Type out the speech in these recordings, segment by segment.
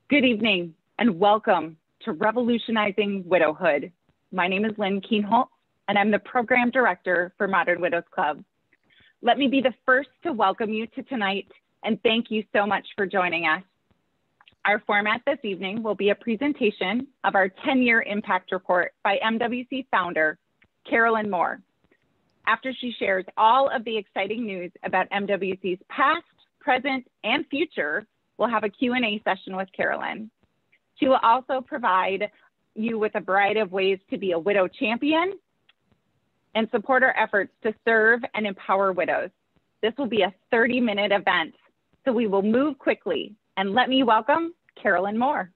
Good evening and welcome to Revolutionizing Widowhood. My name is Kienholz and I'm the Program Director for Modern Widows Club. Let me be the first to welcome you to tonight and thank you so much for joining us. Our format this evening will be a presentation of our 10-year impact report by MWC founder, Carolyn Moor. After she shares all of the exciting news about MWC's past, present, and future, we'll have a Q&A session with Carolyn. She will also provide you with a variety of ways to be a widow champion and support our efforts to serve and empower widows. This will be a 30-minute event, so we will move quickly. And let me welcome Carolyn Moor.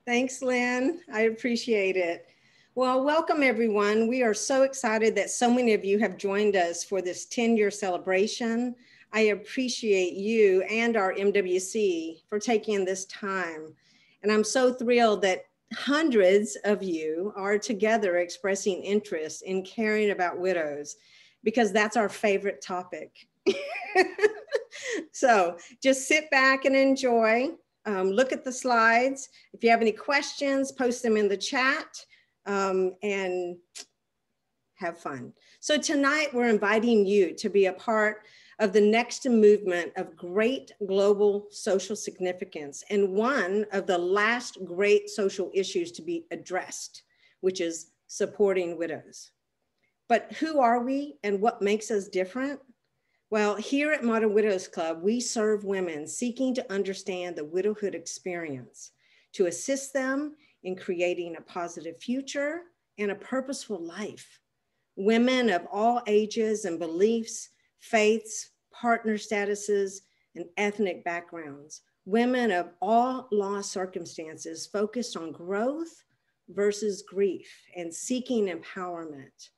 Thanks, Lynn. I appreciate it. Well, welcome everyone. We are so excited that so many of you have joined us for this 10-year celebration. I appreciate you and our MWC for taking this time. And I'm so thrilled that hundreds of you are together expressing interest in caring about widows, because that's our favorite topic. So just sit back and enjoy. Look at the slides. If you have any questions, post them in the chat and have fun. So tonight we're inviting you to be a part of the next movement of great global social significance and one of the last great social issues to be addressed, which is supporting widows. But who are we and what makes us different? Well, here at Modern Widows Club, we serve women seeking to understand the widowhood experience, to assist them in creating a positive future and a purposeful life. Women of all ages and beliefs, faiths, partner statuses, and ethnic backgrounds. Women of all lost circumstances focused on growth versus grief and seeking empowerment.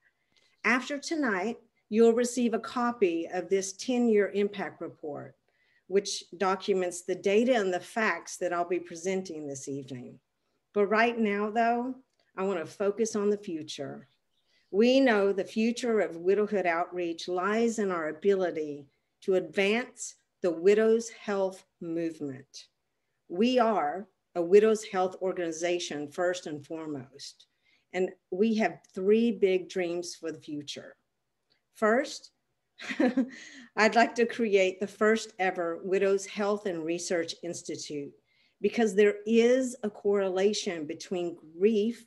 After tonight, you'll receive a copy of this 10-year impact report, which documents the data and the facts that I'll be presenting this evening. But right now, though, I want to focus on the future. We know the future of widowhood outreach lies in our ability to advance the widow's health movement. We are a widow's health organization first and foremost, and we have three big dreams for the future. First, I'd like to create the first ever Widows Health and Research Institute, because there is a correlation between grief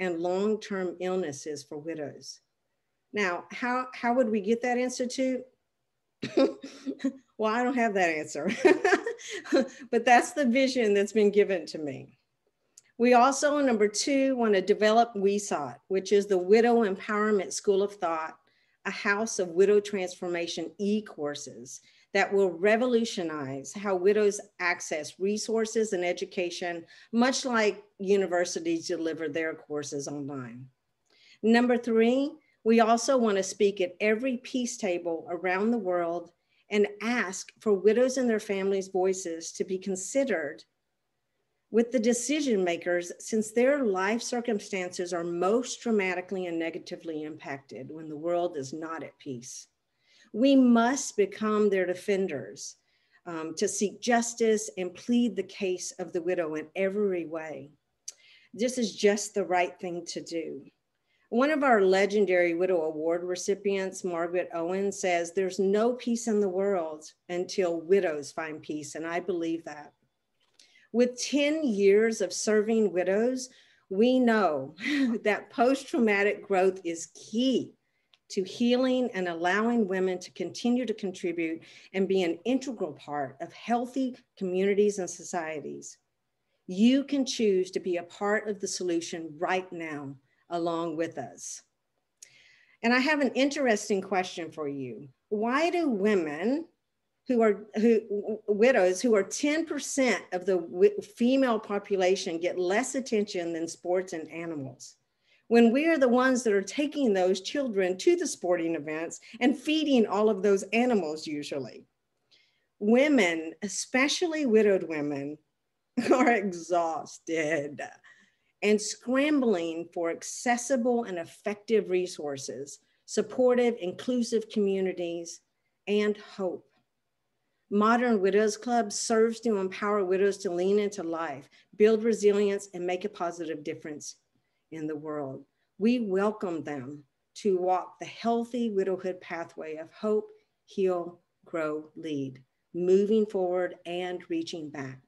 and long-term illnesses for widows. Now, how would we get that institute? Well, I don't have that answer, but that's the vision that's been given to me. We also, number two, want to develop WESOT, which is the Widow Empowerment School of Thought, a house of widow transformation e-courses that will revolutionize how widows access resources and education, much like universities deliver their courses online. Number three, we also want to speak at every peace table around the world and ask for widows and their families' voices to be considered with the decision makers, since their life circumstances are most dramatically and negatively impacted when the world is not at peace. We must become their defenders to seek justice and plead the case of the widow in every way. This is just the right thing to do. One of our legendary Widow Award recipients, Margaret Owen, says there's no peace in the world until widows find peace, and I believe that. With 10 years of serving widows, we know that post-traumatic growth is key to healing and allowing women to continue to contribute and be an integral part of healthy communities and societies. You can choose to be a part of the solution right now, along with us. And I have an interesting question for you. Why do women widows who are 10% of the female population get less attention than sports and animals, when we are the ones that are taking those children to the sporting events and feeding all of those animals usually? Women, especially widowed women, are exhausted and scrambling for accessible and effective resources, supportive, inclusive communities, and hope. Modern Widows Club serves to empower widows to lean into life, build resilience, and make a positive difference in the world. We welcome them to walk the healthy widowhood pathway of hope, heal, grow, lead, moving forward and reaching back.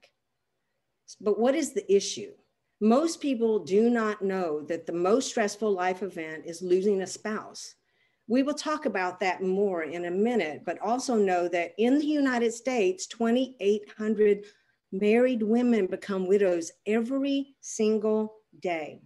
But what is the issue? Most people do not know that the most stressful life event is losing a spouse. We will talk about that more in a minute, but also know that in the United States, 2,800 married women become widows every single day.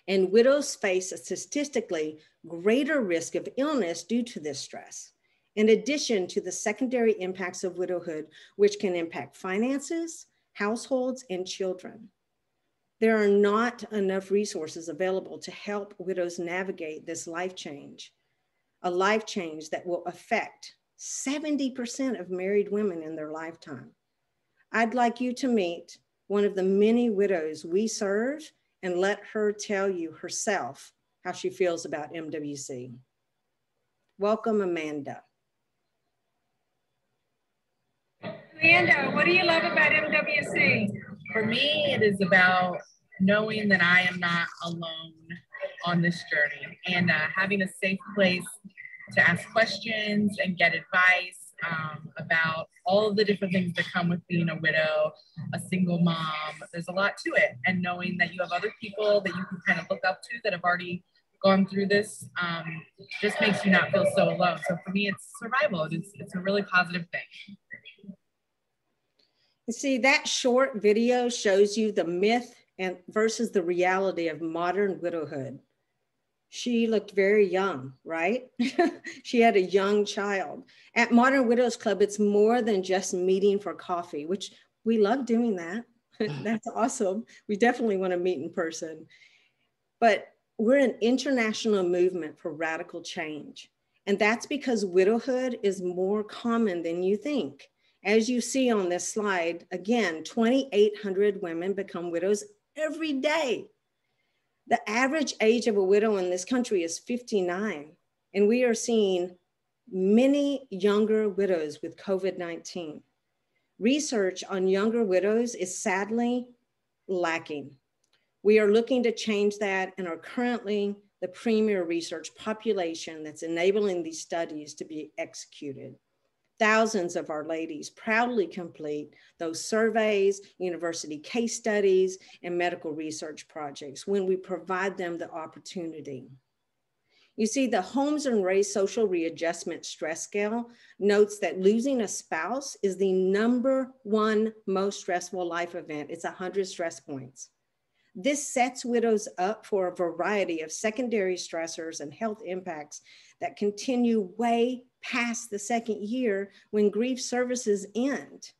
And widows face a statistically greater risk of illness due to this stress, in addition to the secondary impacts of widowhood, which can impact finances, households, and children. There are not enough resources available to help widows navigate this life change, a life change that will affect 70% of married women in their lifetime. I'd like you to meet one of the many widows we serve and let her tell you herself how she feels about MWC. Welcome, Amanda. Amanda, what do you love about MWC? For me, it is about knowing that I am not alone on this journey and having a safe place to ask questions and get advice about all of the different things that come with being a widow, a single mom. There's a lot to it. And knowing that you have other people that you can kind of look up to that have already gone through this just makes you not feel so alone. So for me, it's survival. It's a really positive thing. You see, that short video shows you the myth and versus the reality of modern widowhood. She looked very young, right? She had a young child. At Modern Widows Club, it's more than just meeting for coffee, which we love doing that. That's awesome. We definitely want to meet in person. But we're an international movement for radical change. And that's because widowhood is more common than you think. As you see on this slide, again, 2,800 women become widows every day. The average age of a widow in this country is 59, and we are seeing many younger widows with COVID-19. Research on younger widows is sadly lacking. We are looking to change that and are currently the premier research population that's enabling these studies to be executed. Thousands of our ladies proudly complete those surveys, university case studies, and medical research projects when we provide them the opportunity. You see, the Holmes and Race Social Readjustment Stress Scale notes that losing a spouse is the #1 most stressful life event. It's 100 stress points. This sets widows up for a variety of secondary stressors and health impacts that continue way past the second year when grief services end,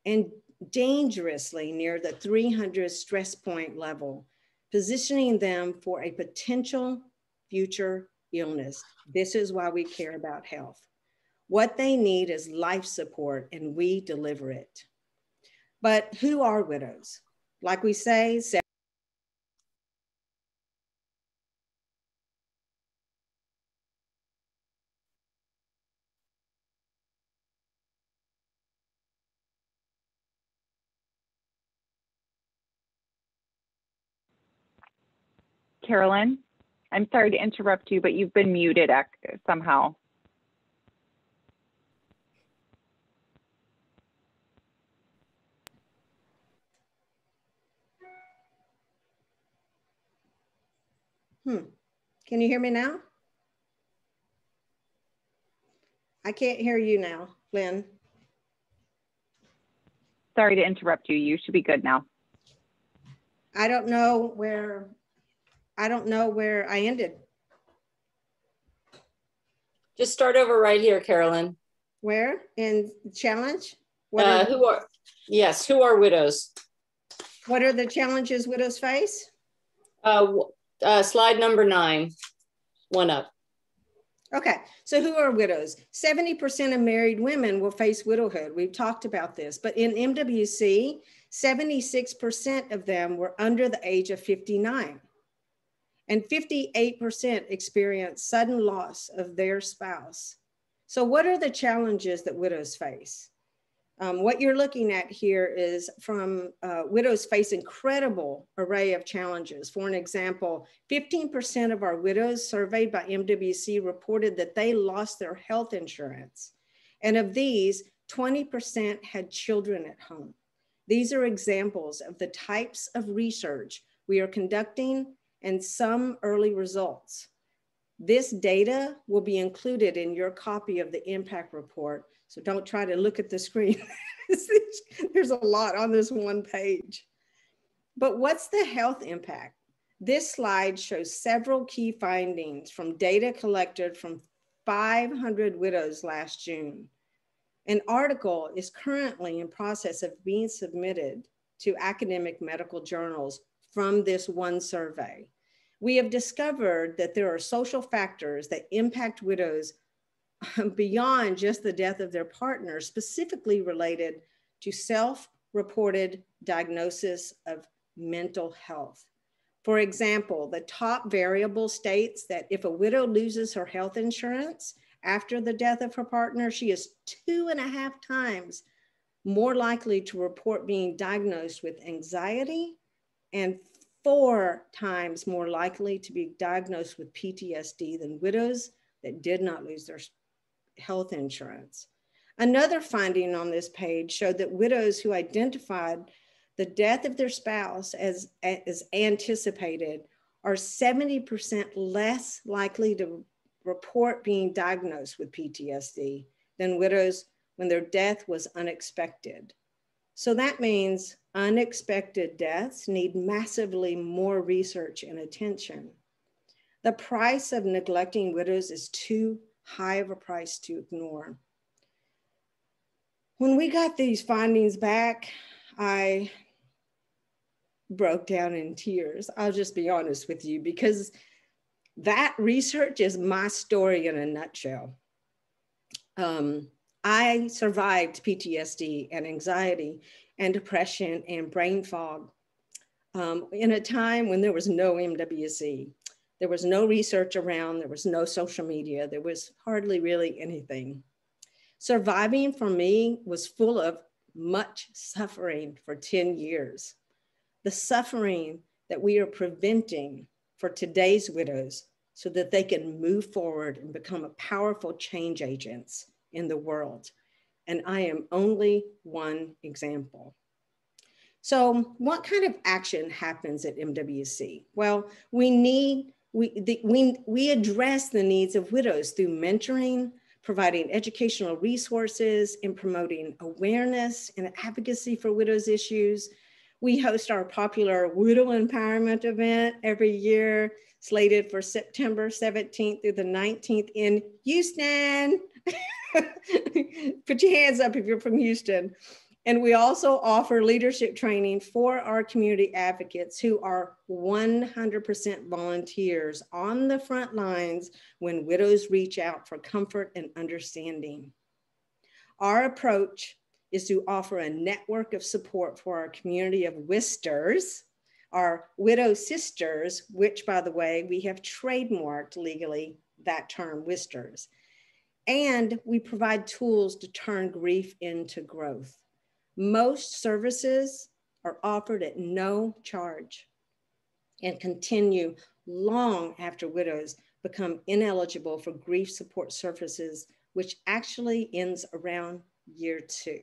and dangerously near the 300 stress point level, positioning them for a potential future illness. This is why we care about health. What they need is life support, and we deliver it. But who are widows? Like we say, Carolyn, I'm sorry to interrupt you, but you've been muted somehow. Can you hear me now? I can't hear you now, Lynn. Sorry to interrupt you. You should be good now. I don't know where I ended. Just start over right here, Carolyn. Where? In challenge? Who are widows? What are the challenges widows face? Slide number 9, one up. Okay, so who are widows? 70% of married women will face widowhood. We've talked about this, but in MWC, 76% of them were under the age of 59. And 58% experienced sudden loss of their spouse. So what are the challenges that widows face? What you're looking at here is from widows face incredible array of challenges. For an example, 15% of our widows surveyed by MWC reported that they lost their health insurance. And of these, 20% had children at home. These are examples of the types of research we are conducting and some early results. This data will be included in your copy of the impact report. So don't try to look at the screen. There's a lot on this one page. But what's the health impact? This slide shows several key findings from data collected from 500 widows last June. An article is currently in process of being submitted to academic medical journals from this one survey. We have discovered that there are social factors that impact widows beyond just the death of their partner, specifically related to self-reported diagnosis of mental health. For example, the top variable states that if a widow loses her health insurance after the death of her partner, she is 2.5 times more likely to report being diagnosed with anxiety and 4 times more likely to be diagnosed with PTSD than widows that did not lose their health insurance. Another finding on this page showed that widows who identified the death of their spouse as anticipated are 70% less likely to report being diagnosed with PTSD than widows when their death was unexpected. So that means unexpected deaths need massively more research and attention. The price of neglecting widows is too high of a price to ignore. When we got these findings back, I broke down in tears. I'll just be honest with you, because that research is my story in a nutshell. I survived PTSD and anxiety and depression and brain fog in a time when there was no MWC. There was no research around, there was no social media, there was hardly really anything. Surviving for me was full of much suffering for 10 years. The suffering that we are preventing for today's widows so that they can move forward and become a powerful change agents in the world. And I am only one example. So what kind of action happens at MWC? Well, we address the needs of widows through mentoring, providing educational resources, and promoting awareness and advocacy for widows' issues. We host our popular Widow Empowerment event every year, slated for September 17th through the 19th in Houston. Put your hands up if you're from Houston. And we also offer leadership training for our community advocates who are 100% volunteers on the front lines when widows reach out for comfort and understanding. Our approach is to offer a network of support for our community of WISTers, our widow sisters, which, by the way, we have trademarked legally that term, WISTers. And we provide tools to turn grief into growth. Most services are offered at no charge and continue long after widows become ineligible for grief support services, which actually ends around year 2.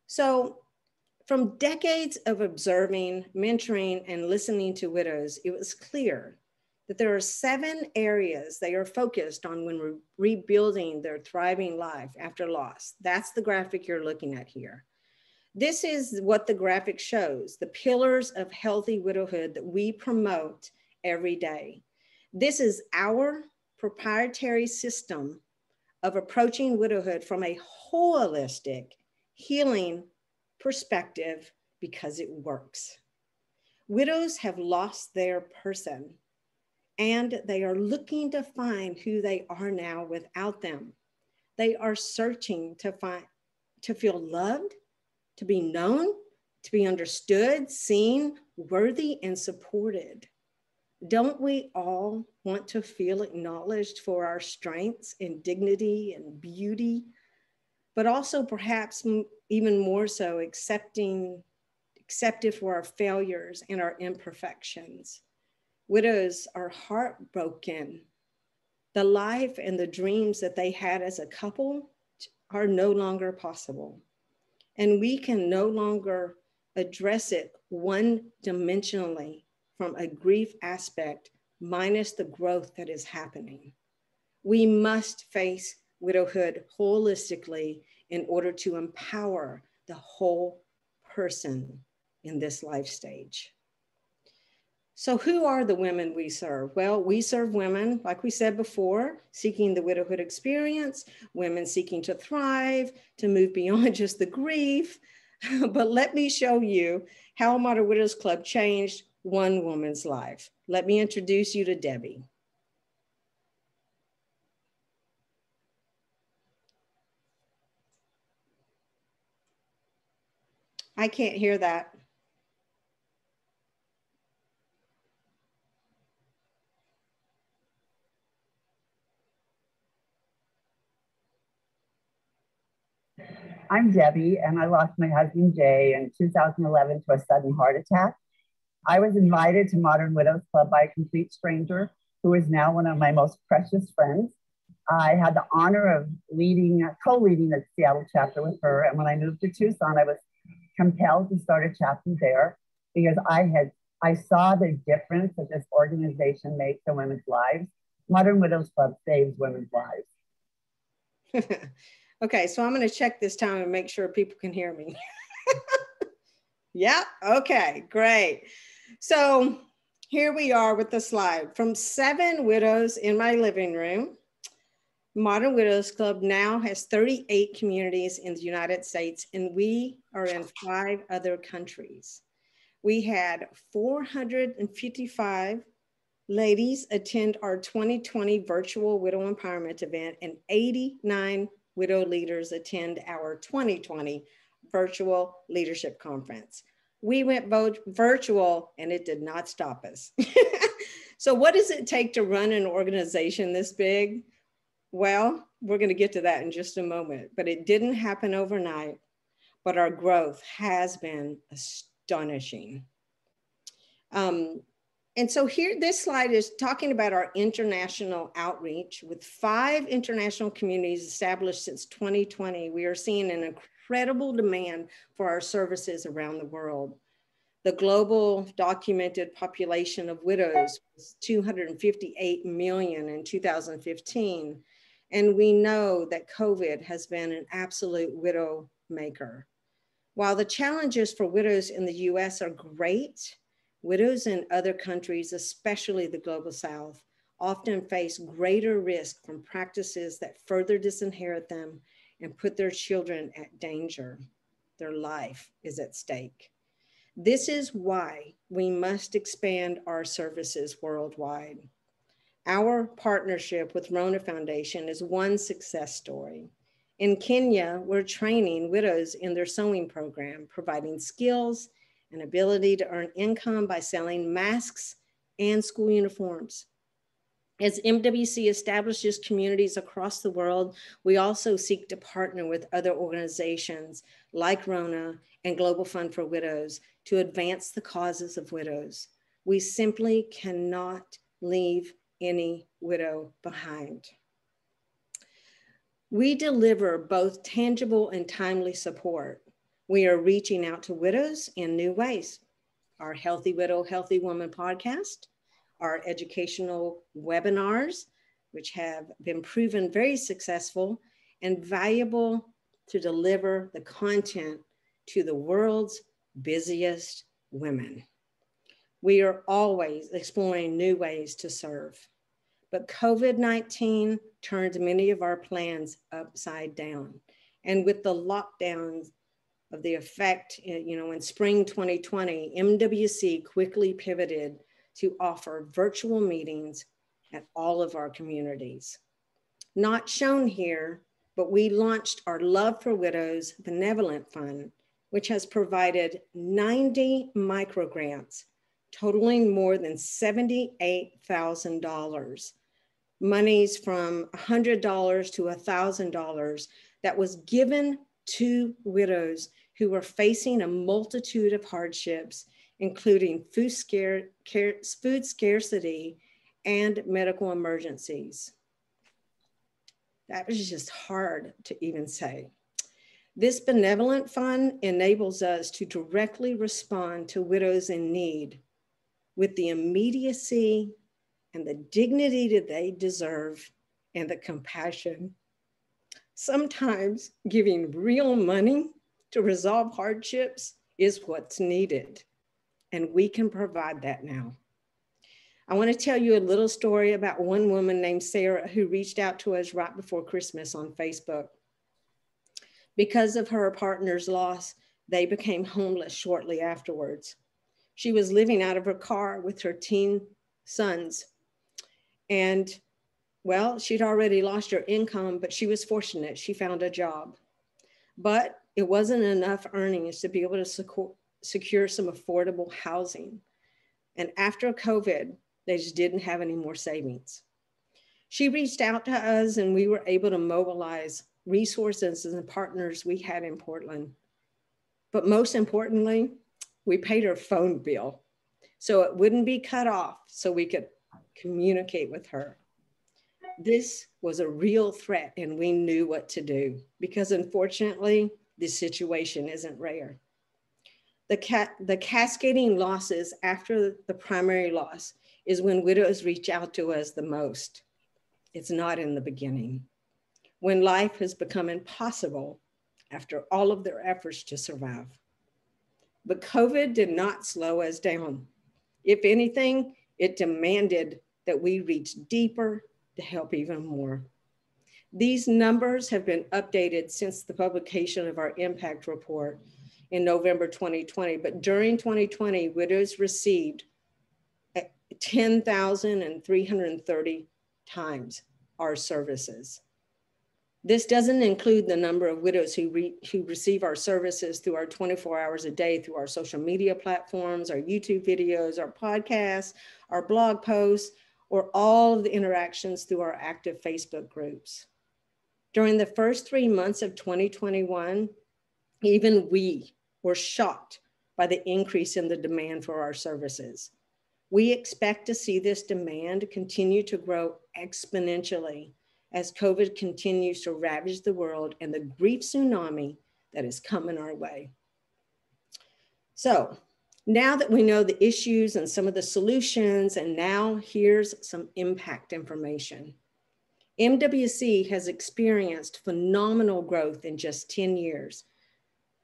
So from decades of observing, mentoring, and listening to widows, it was clear that there are 7 areas they are focused on when rebuilding their thriving life after loss. That's the graphic you're looking at here. This is what the graphic shows, the pillars of healthy widowhood that we promote every day. This is our proprietary system of approaching widowhood from a holistic healing perspective because it works. Widows have lost their person, and they are looking to find who they are now without them. They are searching to feel loved, to be known, to be understood, seen, worthy, and supported. Don't we all want to feel acknowledged for our strengths and dignity and beauty, but also perhaps even more so accepted for our failures and our imperfections? Widows are heartbroken. The life and the dreams that they had as a couple are no longer possible. And we can no longer address it one-dimensionally from a grief aspect minus the growth that is happening. We must face widowhood holistically in order to empower the whole person in this life stage. So who are the women we serve? Well, we serve women, like we said before, seeking the widowhood experience, women seeking to thrive, to move beyond just the grief. But let me show you how Modern Widows Club changed one woman's life. Let me introduce you to Debbie. I can't hear that. I'm Debbie, and I lost my husband, Jay, in 2011 to a sudden heart attack. I was invited to Modern Widows Club by a complete stranger who is now one of my most precious friends. I had the honor of co-leading the Seattle chapter with her. And when I moved to Tucson, I was compelled to start a chapter there because I saw the difference that this organization makes in women's lives. Modern Widows Club saves women's lives. Okay, so I'm going to check this time and make sure people can hear me. Yeah, okay, great. So here we are with the slide. From 7 widows in my living room, Modern Widows Club now has 38 communities in the United States, and we are in 5 other countries. We had 455 ladies attend our 2020 virtual widow empowerment event, and 89 widow leaders attend our 2020 virtual leadership conference. We went virtual and it did not stop us. So what does it take to run an organization this big? Well, we're going to get to that in just a moment, but it didn't happen overnight, but our growth has been astonishing. And so here, this slide is talking about our international outreach. With 5 international communities established since 2020, we are seeing an incredible demand for our services around the world. The global documented population of widows was 258 million in 2015. And we know that COVID has been an absolute widow maker. While the challenges for widows in the US are great, widows in other countries, especially the global South, often face greater risk from practices that further disinherit them and put their children at danger. Their life is at stake. This is why we must expand our services worldwide. Our partnership with Rona Foundation is one success story. In Kenya, we're training widows in their sewing program, providing skills and ability to earn income by selling masks and school uniforms. As MWC establishes communities across the world, we also seek to partner with other organizations like Rona and Global Fund for Widows to advance the causes of widows. We simply cannot leave any widow behind. We deliver both tangible and timely support. We are reaching out to widows in new ways. Our Healthy Widow, Healthy Woman podcast, our educational webinars, which have been proven very successful and valuable to deliver the content to the world's busiest women. We are always exploring new ways to serve, but COVID-19 turned many of our plans upside down. And with the lockdowns of the effect, in spring 2020, MWC quickly pivoted to offer virtual meetings at all of our communities. Not shown here, but we launched our Love for Widows Benevolent Fund, which has provided 90 microgrants totaling more than $78,000. Monies from $100 to $1,000 that was given to widows who were facing a multitude of hardships, including food scarcity and medical emergencies. That was just hard to even say. This benevolent fund enables us to directly respond to widows in need with the immediacy and the dignity that they deserve and the compassion. Sometimes giving real money to resolve hardships is what's needed, and we can provide that now. I want to tell you a little story about one woman named Sarah who reached out to us right before Christmas on Facebook. Because of her partner's loss, they became homeless shortly afterwards. She was living out of her car with her teen sons. And well, she'd already lost her income, but she was fortunate. She found a job. But it wasn't enough earnings to be able to secure some affordable housing. And after COVID, they just didn't have any more savings. She reached out to us and we were able to mobilize resources and partners we had in Portland. But most importantly, we paid her phone bill so it wouldn't be cut off so we could communicate with her. This was a real threat and we knew what to do because unfortunately, this situation isn't rare. The cascading losses after the primary loss is when widows reach out to us the most. It's not in the beginning, when life has become impossible after all of their efforts to survive. But COVID did not slow us down. If anything, it demanded that we reach deeper to help even more. These numbers have been updated since the publication of our impact report in November 2020, but during 2020, widows received 10,330 times our services. This doesn't include the number of widows who receive our services through our 24 hours a day, through our social media platforms, our YouTube videos, our podcasts, our blog posts, or all of the interactions through our active Facebook groups. During the first 3 months of 2021, even we were shocked by the increase in the demand for our services. We expect to see this demand continue to grow exponentially as COVID continues to ravage the world and the grief tsunami that is coming our way. So now that we know the issues and some of the solutions, and now here's some impact information. MWC has experienced phenomenal growth in just 10 years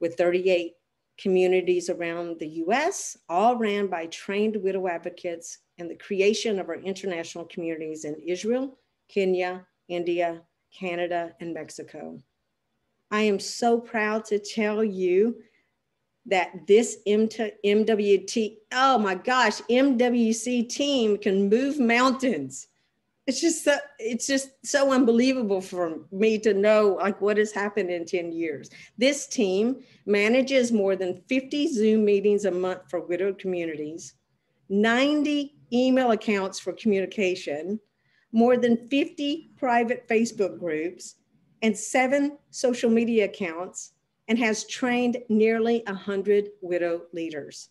with 38 communities around the US, all ran by trained widow advocates, and the creation of our international communities in Israel, Kenya, India, Canada, and Mexico. I am so proud to tell you that this MWC team can move mountains. It's just so unbelievable for me to know like what has happened in 10 years. This team manages more than 50 Zoom meetings a month for widowed communities, 90 email accounts for communication, more than 50 private Facebook groups, and 7 social media accounts, and has trained nearly 100 widow leaders,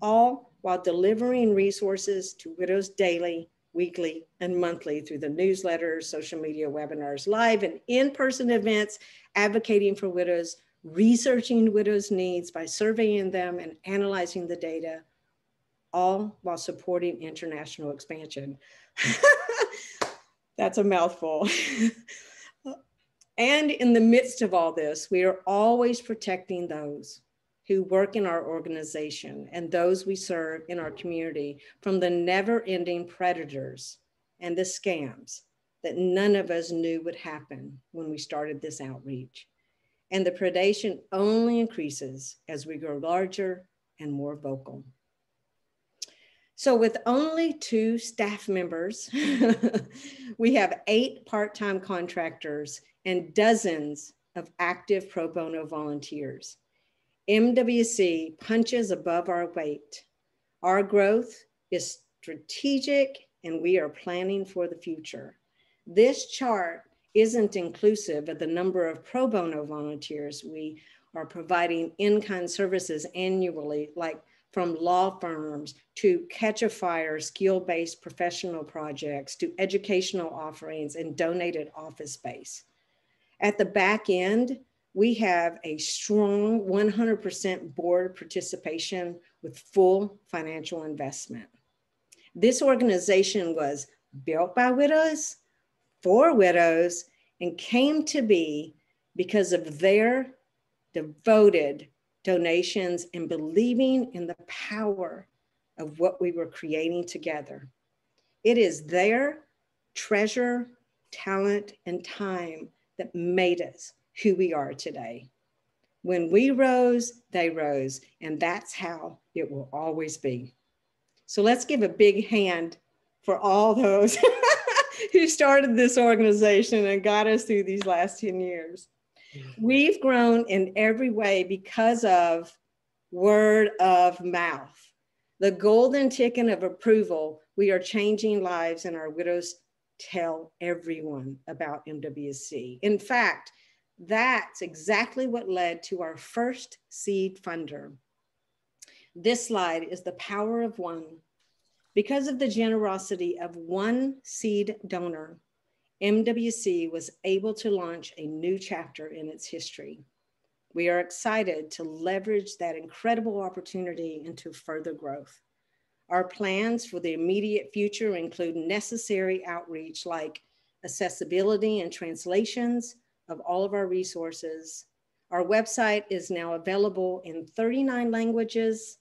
all while delivering resources to widows daily, weekly, and monthly through the newsletters, social media webinars, live and in-person events, advocating for widows, researching widows' needs by surveying them and analyzing the data, all while supporting international expansion. That's a mouthful. And in the midst of all this, we are always protecting those who work in our organization and those we serve in our community from the never-ending predators and the scams that none of us knew would happen when we started this outreach. And the predation only increases as we grow larger and more vocal. So with only 2 staff members, we have 8 part-time contractors and dozens of active pro bono volunteers. MWC punches above our weight. Our growth is strategic and we are planning for the future. This chart isn't inclusive of the number of pro bono volunteers we are providing in-kind services annually, like from law firms to catch a fire, skill-based professional projects to educational offerings and donated office space. At the back end, we have a strong 100% board participation with full financial investment. This organization was built by widows, for widows, and came to be because of their devoted donations and believing in the power of what we were creating together. It is their treasure, talent, and time that made us who we are today. When we rose, they rose, and that's how it will always be. So let's give a big hand for all those who started this organization and got us through these last 10 years. We've grown in every way because of word of mouth. The golden ticket of approval, we are changing lives, and our widows tell everyone about MWC. In fact, that's exactly what led to our first seed funder. This slide is the power of one. Because of the generosity of one seed donor, MWC was able to launch a new chapter in its history. We are excited to leverage that incredible opportunity into further growth. Our plans for the immediate future include necessary outreach like accessibility and translations of all of our resources. Our website is now available in 39 languages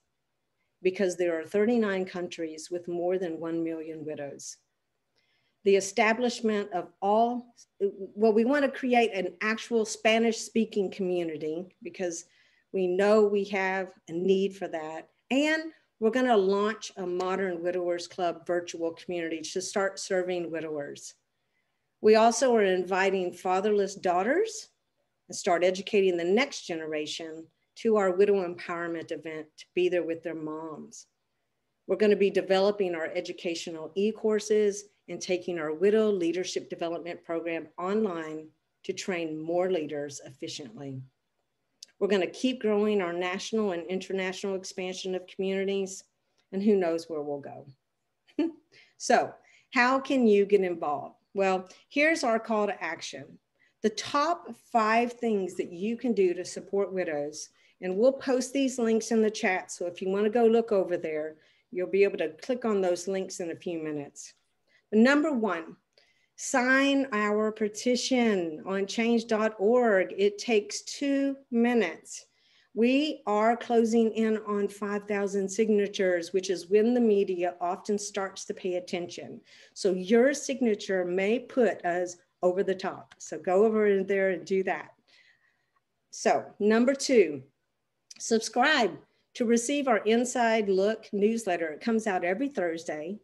because there are 39 countries with more than 1 million widows. The establishment of we want to create an actual Spanish-speaking community because we know we have a need for that. And we're going to launch a Modern Widowers Club virtual community to start serving widowers. We also are inviting fatherless daughters and start educating the next generation to our widow empowerment event to be there with their moms. We're going to be developing our educational e-courses and taking our widow leadership development program online to train more leaders efficiently. We're going to keep growing our national and international expansion of communities, and who knows where we'll go. So how can you get involved? Well, here's our call to action. The top 5 things that you can do to support widows, and we'll post these links in the chat. So if you want to go look over there, you'll be able to click on those links in a few minutes. Number 1, sign our petition on change.org. It takes 2 minutes. We are closing in on 5,000 signatures, which is when the media often starts to pay attention. So your signature may put us over the top. So go over there and do that. So number 2, subscribe to receive our Inside Look newsletter. It comes out every Thursday.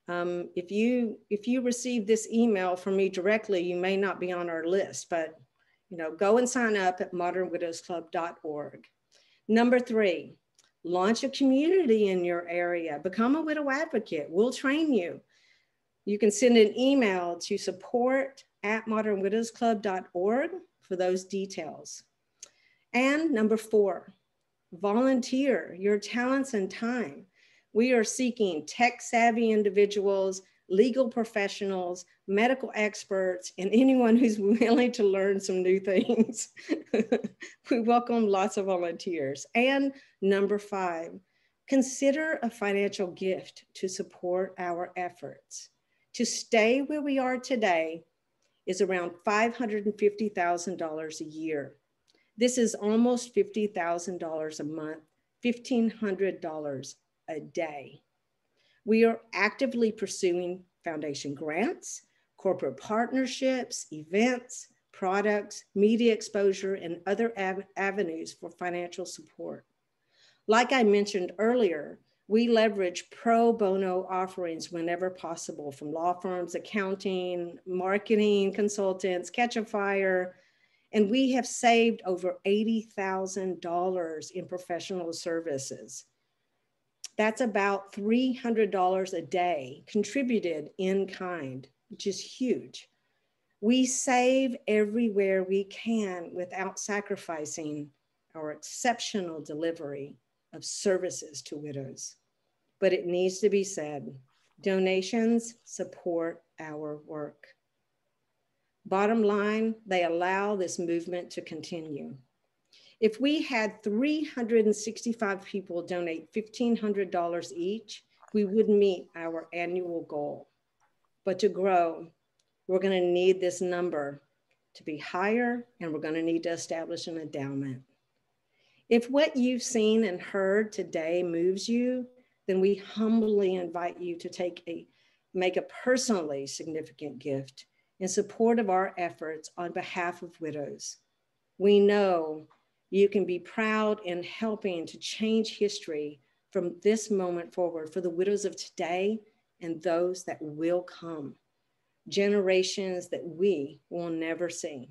If you receive this email from me directly, you may not be on our list, but go and sign up at modernwidowsclub.org. Number 3, launch a community in your area. Become a widow advocate. We'll train you. You can send an email to support@modernwidowsclub.org for those details. And number 4, volunteer your talents and time. We are seeking tech-savvy individuals, legal professionals, medical experts, and anyone who's willing to learn some new things. We welcome lots of volunteers. And number 5, consider a financial gift to support our efforts. To stay where we are today is around $550,000 a year. This is almost $50,000 a month, $1,500 a day. We are actively pursuing foundation grants, corporate partnerships, events, products, media exposure, and other avenues for financial support. Like I mentioned earlier, we leverage pro bono offerings whenever possible from law firms, accounting, marketing consultants, catch a fire, and we have saved over $80,000 in professional services. That's about $300 a day contributed in kind, which is huge. We save everywhere we can without sacrificing our exceptional delivery of services to widows. But it needs to be said, donations support our work. Bottom line, they allow this movement to continue. If we had 365 people donate $1,500 each, we would meet our annual goal. But to grow, we're going to need this number to be higher, and we're going to need to establish an endowment. If what you've seen and heard today moves you, then we humbly invite you to make a personally significant gift in support of our efforts on behalf of widows. We know you can be proud in helping to change history from this moment forward for the widows of today and those that will come, generations that we will never see.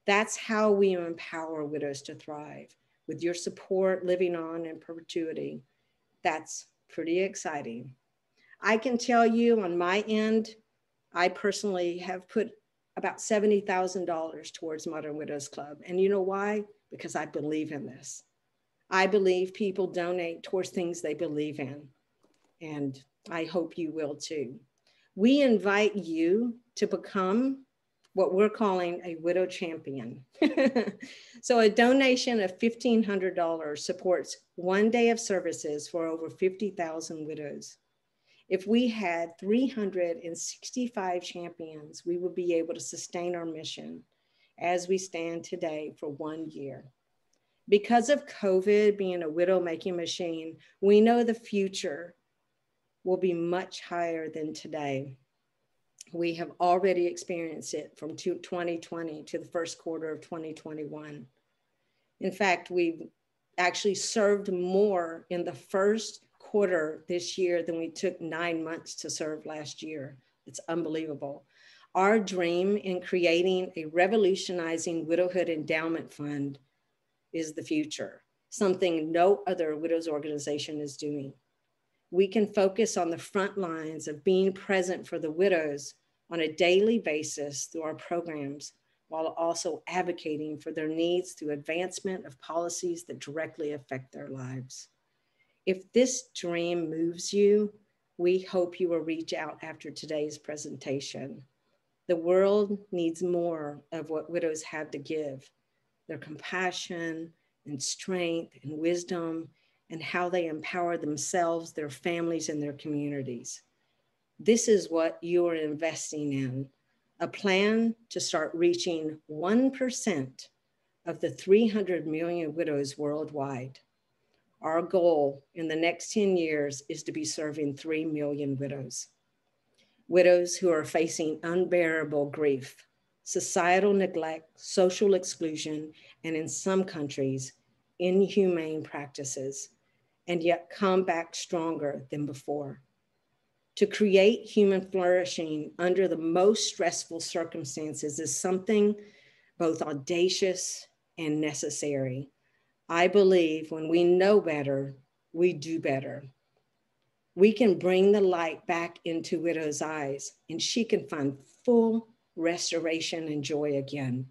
That's how we empower widows to thrive, with your support living on in perpetuity. That's pretty exciting. I can tell you on my end, I personally have put about $70,000 towards Modern Widows Club. And you know why? Because I believe in this. I believe people donate towards things they believe in. And I hope you will too. We invite you to become what we're calling a widow champion. So a donation of $1,500 supports 1 day of services for over 50,000 widows. If we had 365 champions, we would be able to sustain our mission as we stand today for 1 year. Because of COVID being a widow-making machine, we know the future will be much higher than today. We have already experienced it from 2020 to the first quarter of 2021. In fact, we've actually served more in the first quarter this year than we took 9 months to serve last year. It's unbelievable. Our dream in creating a Revolutionizing Widowhood Endowment Fund is the future, something no other widows organization is doing. We can focus on the front lines of being present for the widows on a daily basis through our programs, while also advocating for their needs through advancement of policies that directly affect their lives. If this dream moves you, we hope you will reach out after today's presentation. The world needs more of what widows have to give, their compassion and strength and wisdom, and how they empower themselves, their families, and their communities. This is what you are investing in, a plan to start reaching 1% of the 300 million widows worldwide. Our goal in the next 10 years is to be serving 3 million widows. Widows who are facing unbearable grief, societal neglect, social exclusion, and in some countries, inhumane practices, and yet come back stronger than before. To create human flourishing under the most stressful circumstances is something both audacious and necessary. I believe when we know better, we do better. We can bring the light back into widow's eyes, and she can find full restoration and joy again.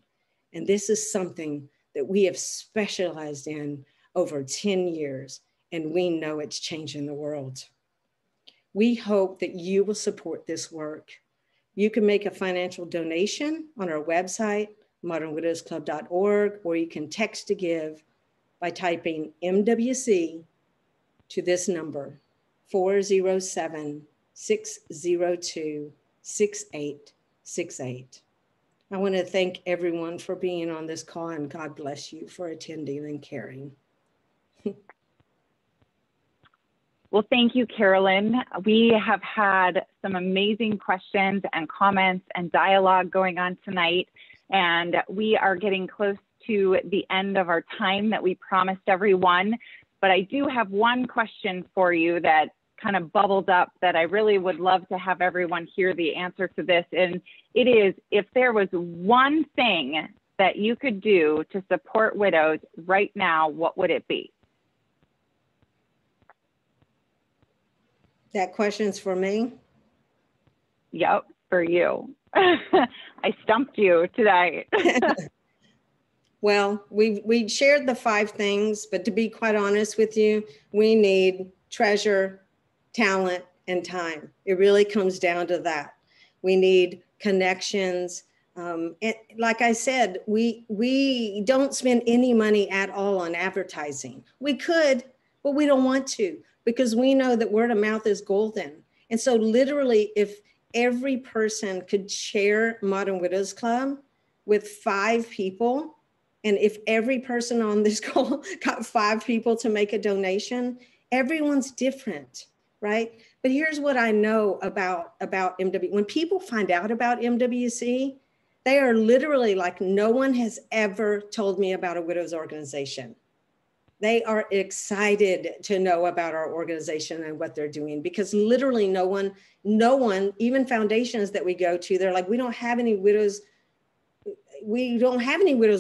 And this is something that we have specialized in over 10 years, and we know it's changing the world. We hope that you will support this work. You can make a financial donation on our website, modernwidowsclub.org, or you can text to give by typing MWC to this number, 407-602-6868. I want to thank everyone for being on this call, and God bless you for attending and caring. Well, thank you, Carolyn. We have had some amazing questions and comments and dialogue going on tonight, and we are getting close to the end of our time that we promised everyone. But I do have one question for you that kind of bubbled up that I really would love to have everyone hear the answer to this. And it is, if there was one thing that you could do to support widows right now, what would it be? That question's for me? Yep, for you. I stumped you today. Well, we shared the 5 things, but to be quite honest with you, we need treasure, talent, and time. It really comes down to that. We need connections. And like I said, we don't spend any money at all on advertising. We could, but we don't want to, because we know that word of mouth is golden. And so literally, if every person could share Modern Widows Club with 5 people, and if every person on this call got 5 people to make a donation, everyone's different, right? But here's what I know about MW. When people find out about MWC, they are literally like, no one has ever told me about a widows organization. They are excited to know about our organization and what they're doing, because literally no one, even foundations that we go to, they're like, we don't have any widows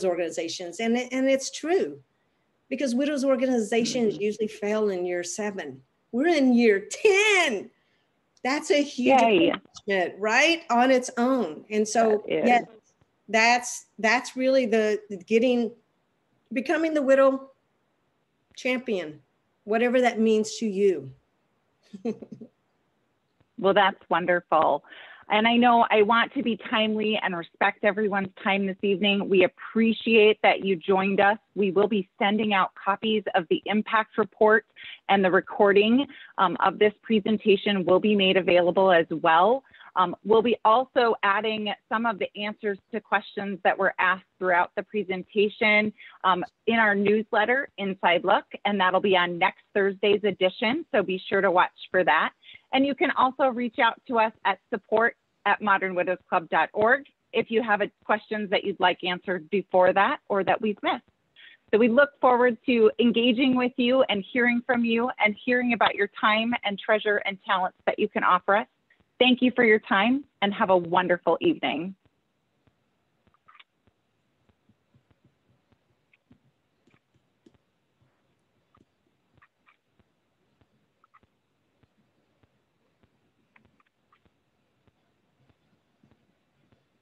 organizations. And it's true, because widows organizations usually fail in year 7. We're in year 10. That's a huge accomplishment, right? On its own. And so, yes, that's really becoming the widow champion, whatever that means to you. Well, that's wonderful. And I know I want to be timely and respect everyone's time this evening. We appreciate that you joined us. We will be sending out copies of the impact report, and the recording of this presentation will be made available as well. We'll be also adding some of the answers to questions that were asked throughout the presentation in our newsletter, Inside Look, and that'll be on next Thursday's edition, so be sure to watch for that. And you can also reach out to us at support@modernwidowsclub.org if you have questions that you'd like answered before that or that we've missed. So we look forward to engaging with you and hearing from you and hearing about your time and treasure and talents that you can offer us. Thank you for your time, and have a wonderful evening.